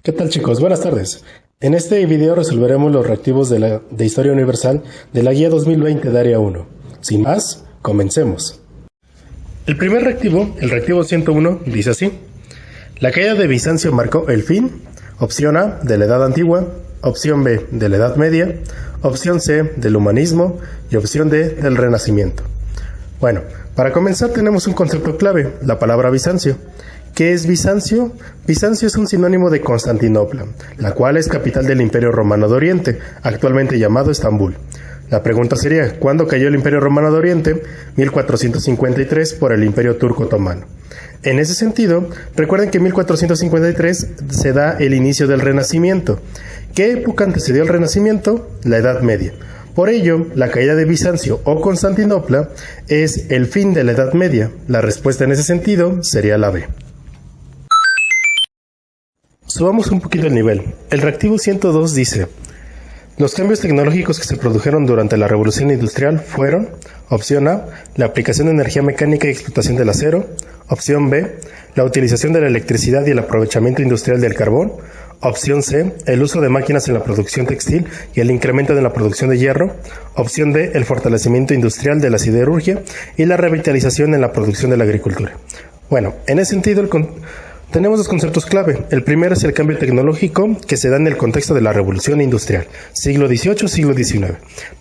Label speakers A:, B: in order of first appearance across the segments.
A: ¿Qué tal, chicos? Buenas tardes. En este video resolveremos los reactivos de Historia Universal de la Guía 2020 de Área 1. Sin más, comencemos. El primer reactivo, el reactivo 101, dice así: la caída de Bizancio marcó el fin, opción A, de la Edad Antigua, opción B, de la Edad Media, opción C, del Humanismo y opción D, del Renacimiento. Bueno, para comenzar tenemos un concepto clave, la palabra Bizancio. ¿Qué es Bizancio? Bizancio es un sinónimo de Constantinopla, la cual es capital del Imperio Romano de Oriente, actualmente llamado Estambul. La pregunta sería, ¿cuándo cayó el Imperio Romano de Oriente? 1453 por el Imperio Turco Otomano. En ese sentido, recuerden que en 1453 se da el inicio del Renacimiento. ¿Qué época antecedió al Renacimiento? La Edad Media. Por ello, la caída de Bizancio o Constantinopla es el fin de la Edad Media. La respuesta en ese sentido sería la B. Subamos un poquito el nivel. El reactivo 102 dice: los cambios tecnológicos que se produjeron durante la Revolución Industrial fueron: opción A, la aplicación de energía mecánica y explotación del acero; opción B, la utilización de la electricidad y el aprovechamiento industrial del carbón; opción C, el uso de máquinas en la producción textil y el incremento de la producción de hierro; opción D, el fortalecimiento industrial de la siderurgia y la revitalización en la producción de la agricultura. Bueno, en ese sentido, tenemos dos conceptos clave. El primero es el cambio tecnológico que se da en el contexto de la Revolución Industrial, siglo XVIII, siglo XIX.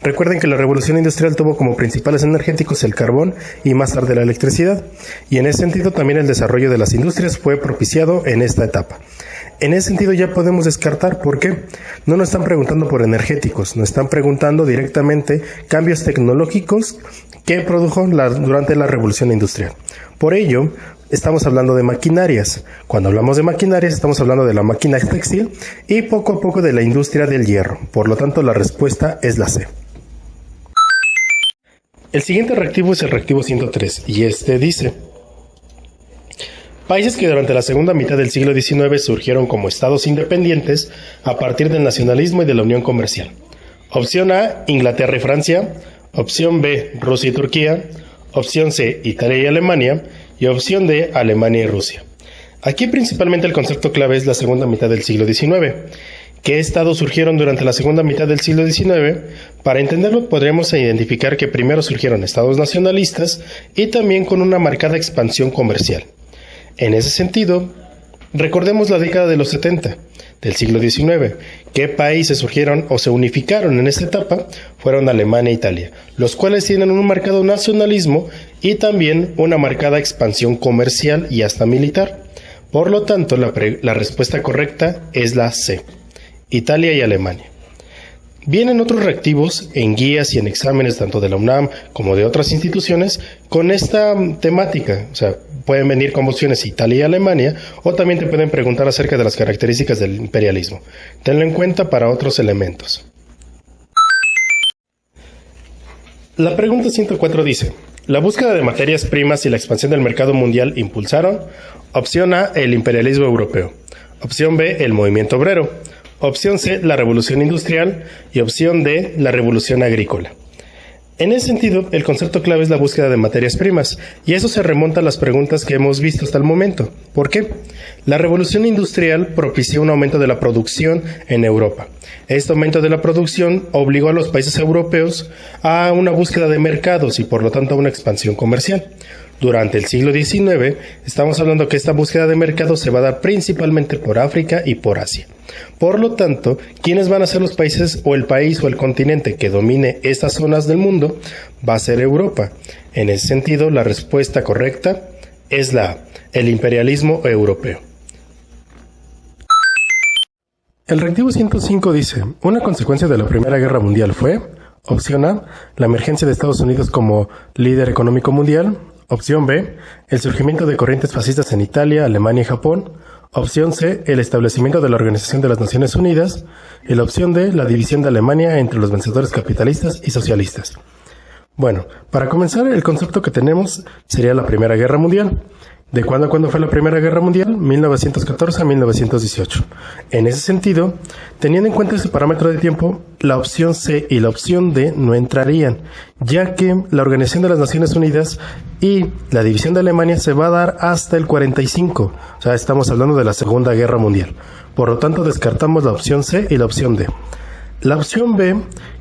A: Recuerden que la Revolución Industrial tuvo como principales energéticos el carbón y más tarde la electricidad, y en ese sentido también el desarrollo de las industrias fue propiciado en esta etapa. En ese sentido ya podemos descartar. ¿Por qué? No nos están preguntando por energéticos, nos están preguntando directamente cambios tecnológicos que produjo durante la Revolución Industrial. Por ello, estamos hablando de maquinarias. Cuando hablamos de maquinarias, estamos hablando de la máquina textil y poco a poco de la industria del hierro. Por lo tanto, la respuesta es la C. El siguiente reactivo es el reactivo 103, y este dice: países que durante la segunda mitad del siglo XIX surgieron como estados independientes a partir del nacionalismo y de la unión comercial. Opción A, Inglaterra y Francia; opción B, Rusia y Turquía; opción C, Italia y Alemania; y opción D, Alemania y Rusia. Aquí principalmente el concepto clave es la segunda mitad del siglo XIX. ¿Qué estados surgieron durante la segunda mitad del siglo XIX? Para entenderlo podríamos identificar que primero surgieron estados nacionalistas y también con una marcada expansión comercial. En ese sentido, recordemos la década de los 70 del siglo XIX. ¿Qué países surgieron o se unificaron en esta etapa? Fueron Alemania e Italia, los cuales tienen un marcado nacionalismo y también una marcada expansión comercial y hasta militar. Por lo tanto, la respuesta correcta es la C, Italia y Alemania. Vienen otros reactivos en guías y en exámenes tanto de la UNAM como de otras instituciones con esta temática. O sea, pueden venir como opciones Italia y Alemania, o también te pueden preguntar acerca de las características del imperialismo. Tenlo en cuenta para otros elementos. La pregunta 104 dice: la búsqueda de materias primas y la expansión del mercado mundial impulsaron: opción A, el imperialismo europeo; opción B, el movimiento obrero; opción C, la revolución industrial; y opción D, la revolución agrícola. En ese sentido, el concepto clave es la búsqueda de materias primas, y eso se remonta a las preguntas que hemos visto hasta el momento. ¿Por qué? La revolución industrial propició un aumento de la producción en Europa. Este aumento de la producción obligó a los países europeos a una búsqueda de mercados y por lo tanto a una expansión comercial. Durante el siglo XIX, estamos hablando que esta búsqueda de mercados se va a dar principalmente por África y por Asia. Por lo tanto, ¿quiénes van a ser los países o el país o el continente que domine estas zonas del mundo? Va a ser Europa. En ese sentido, la respuesta correcta es la A, el imperialismo europeo. El reactivo 105 dice: una consecuencia de la Primera Guerra Mundial fue: opción A, la emergencia de Estados Unidos como líder económico mundial; opción B, el surgimiento de corrientes fascistas en Italia, Alemania y Japón; opción C, el establecimiento de la Organización de las Naciones Unidas; y la opción D, la división de Alemania entre los vencedores capitalistas y socialistas. Bueno, para comenzar, el concepto que tenemos sería la Primera Guerra Mundial. ¿De cuándo a cuándo fue la Primera Guerra Mundial? 1914 a 1918. En ese sentido, teniendo en cuenta ese parámetro de tiempo, la opción C y la opción D no entrarían, ya que la Organización de las Naciones Unidas y la división de Alemania se va a dar hasta el 45. O sea, estamos hablando de la Segunda Guerra Mundial. Por lo tanto, descartamos la opción C y la opción D. La opción B,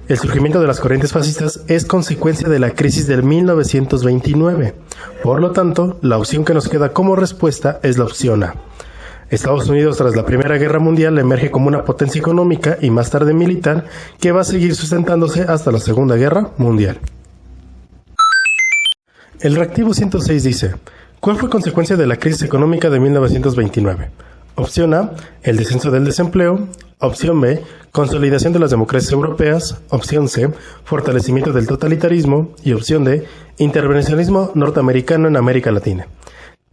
A: el surgimiento de las corrientes fascistas, es consecuencia de la crisis del 1929. Por lo tanto, la opción que nos queda como respuesta es la opción A. Estados Unidos, tras la Primera Guerra Mundial, emerge como una potencia económica y más tarde militar que va a seguir sustentándose hasta la Segunda Guerra Mundial. El reactivo 106 dice: ¿cuál fue consecuencia de la crisis económica de 1929? Opción A, el descenso del desempleo. Opción B, consolidación de las democracias europeas. Opción C, fortalecimiento del totalitarismo. Y opción D, intervencionismo norteamericano en América Latina.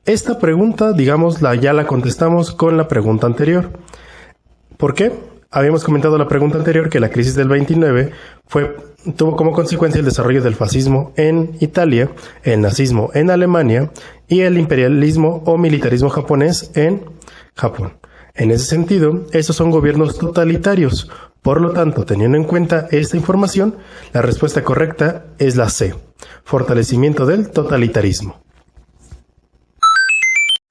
A: Esta pregunta, ya la contestamos con la pregunta anterior. ¿Por qué? Habíamos comentado la pregunta anterior que la crisis del 29 tuvo como consecuencia el desarrollo del fascismo en Italia, el nazismo en Alemania y el imperialismo o militarismo japonés en Japón. En ese sentido, estos son gobiernos totalitarios. Por lo tanto, teniendo en cuenta esta información, la respuesta correcta es la C, fortalecimiento del totalitarismo.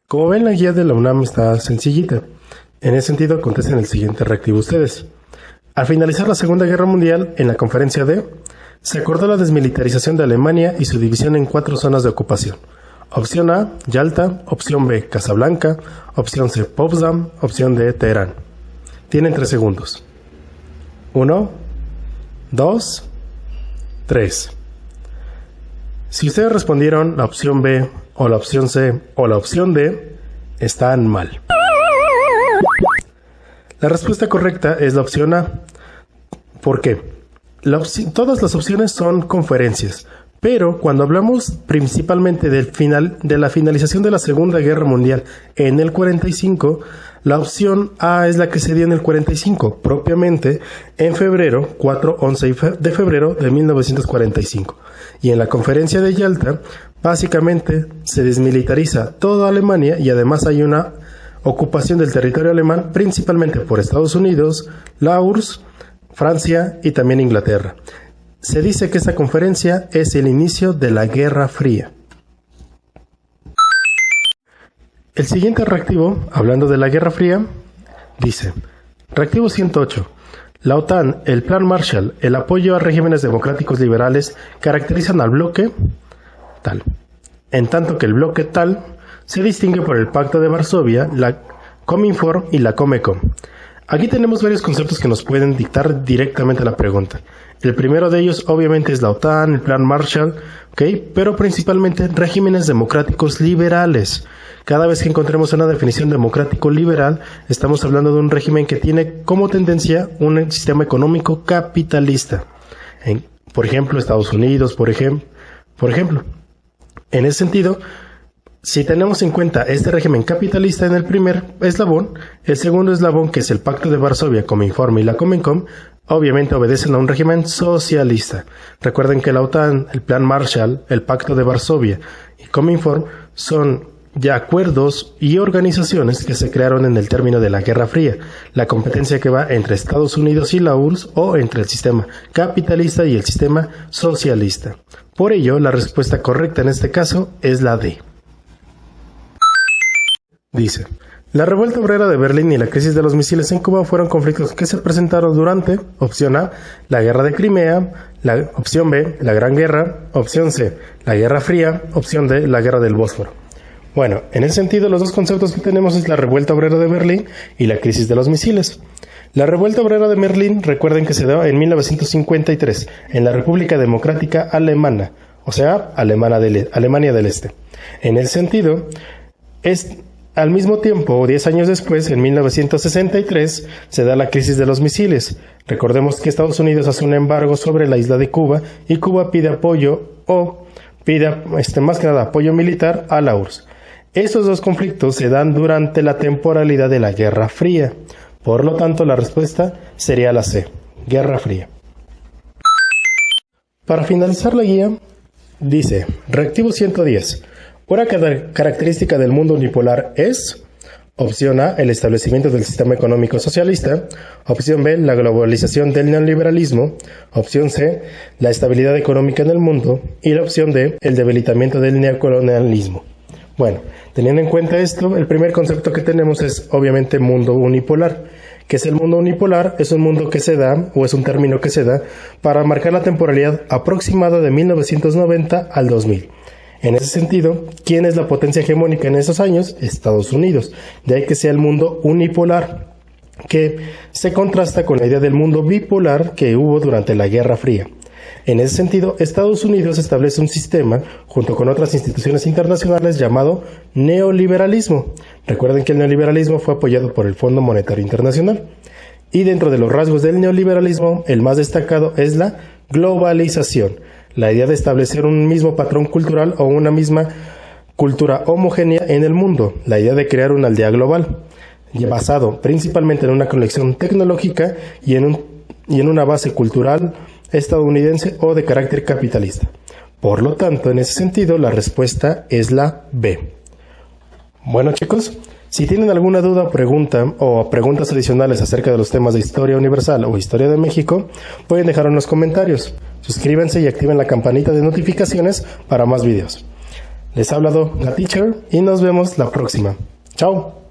A: Como ven, la guía de la UNAM está sencillita. En ese sentido, contesten el siguiente reactivo ustedes. Al finalizar la Segunda Guerra Mundial, en la conferencia D, se acordó la desmilitarización de Alemania y su división en 4 zonas de ocupación. Opción A, Yalta. Opción B, Casablanca. Opción C, Potsdam. Opción D, Teherán. Tienen 3 segundos. 1, 2, 3. Si ustedes respondieron la opción B, o la opción C, o la opción D, están mal. La respuesta correcta es la opción A. ¿Por qué? Todas las opciones son conferencias. Pero cuando hablamos principalmente de la finalización de la Segunda Guerra Mundial en el 45, la opción A es la que se dio en el 45, propiamente en febrero, 4-11 de febrero de 1945. Y en la conferencia de Yalta, básicamente se desmilitariza toda Alemania y además hay una ocupación del territorio alemán, principalmente por Estados Unidos, la URSS, Francia y también Inglaterra. Se dice que esta conferencia es el inicio de la Guerra Fría. El siguiente reactivo, hablando de la Guerra Fría, dice: reactivo 108. La OTAN, el Plan Marshall, el apoyo a regímenes democráticos liberales caracterizan al bloque tal, en tanto que el bloque tal se distingue por el Pacto de Varsovia, la Cominform y la Comecon. Aquí tenemos varios conceptos que nos pueden dictar directamente la pregunta. El primero de ellos obviamente es la OTAN, el Plan Marshall, pero principalmente regímenes democráticos liberales. Cada vez que encontremos una definición democrático-liberal, estamos hablando de un régimen que tiene como tendencia un sistema económico capitalista. Por ejemplo, Estados Unidos, por ejemplo. En ese sentido, si tenemos en cuenta este régimen capitalista en el primer eslabón, el segundo eslabón, que es el Pacto de Varsovia, Cominform y la Comecon, obviamente obedecen a un régimen socialista. Recuerden que la OTAN, el Plan Marshall, el Pacto de Varsovia y Cominform son ya acuerdos y organizaciones que se crearon en el término de la Guerra Fría, la competencia que va entre Estados Unidos y la URSS o entre el sistema capitalista y el sistema socialista. Por ello, la respuesta correcta en este caso es la D. Dice: la revuelta obrera de Berlín y la crisis de los misiles en Cuba fueron conflictos que se presentaron durante, opción A, la Guerra de Crimea, opción B, la Gran Guerra, opción C, la Guerra Fría, opción D, la Guerra del Bósforo. Bueno, en ese sentido, los dos conceptos que tenemos es la revuelta obrera de Berlín y la crisis de los misiles. La revuelta obrera de Berlín, recuerden que se dio en 1953 en la República Democrática Alemana, o sea, Alemania del Este. En ese sentido, al mismo tiempo, 10 años después, en 1963, se da la crisis de los misiles. Recordemos que Estados Unidos hace un embargo sobre la isla de Cuba y Cuba pide apoyo más que nada apoyo militar a la URSS. Estos dos conflictos se dan durante la temporalidad de la Guerra Fría. Por lo tanto, la respuesta sería la C, Guerra Fría. Para finalizar la guía, dice: reactivo 110. Una característica del mundo unipolar es: opción A, el establecimiento del sistema económico socialista. Opción B, la globalización del neoliberalismo. Opción C, la estabilidad económica en el mundo. Y la opción D, el debilitamiento del neocolonialismo. Bueno, teniendo en cuenta esto, el primer concepto que tenemos es obviamente mundo unipolar. ¿Qué es el mundo unipolar? Es un mundo que se da, o es un término que se da, para marcar la temporalidad aproximada de 1990 al 2000. En ese sentido, ¿quién es la potencia hegemónica en esos años? Estados Unidos. De ahí que sea el mundo unipolar, que se contrasta con la idea del mundo bipolar que hubo durante la Guerra Fría. En ese sentido, Estados Unidos establece un sistema, junto con otras instituciones internacionales, llamado neoliberalismo. Recuerden que el neoliberalismo fue apoyado por el Fondo Monetario Internacional. Y dentro de los rasgos del neoliberalismo, el más destacado es la globalización. La idea de establecer un mismo patrón cultural o una misma cultura homogénea en el mundo. La idea de crear una aldea global, basado principalmente en una conexión tecnológica y en una base cultural estadounidense o de carácter capitalista. Por lo tanto, en ese sentido, la respuesta es la B. Bueno, chicos, si tienen alguna duda o preguntas adicionales acerca de los temas de historia universal o historia de México, pueden dejarlo en los comentarios. Suscríbanse y activen la campanita de notificaciones para más videos. Les ha hablado la Teacher y nos vemos la próxima. ¡Chao!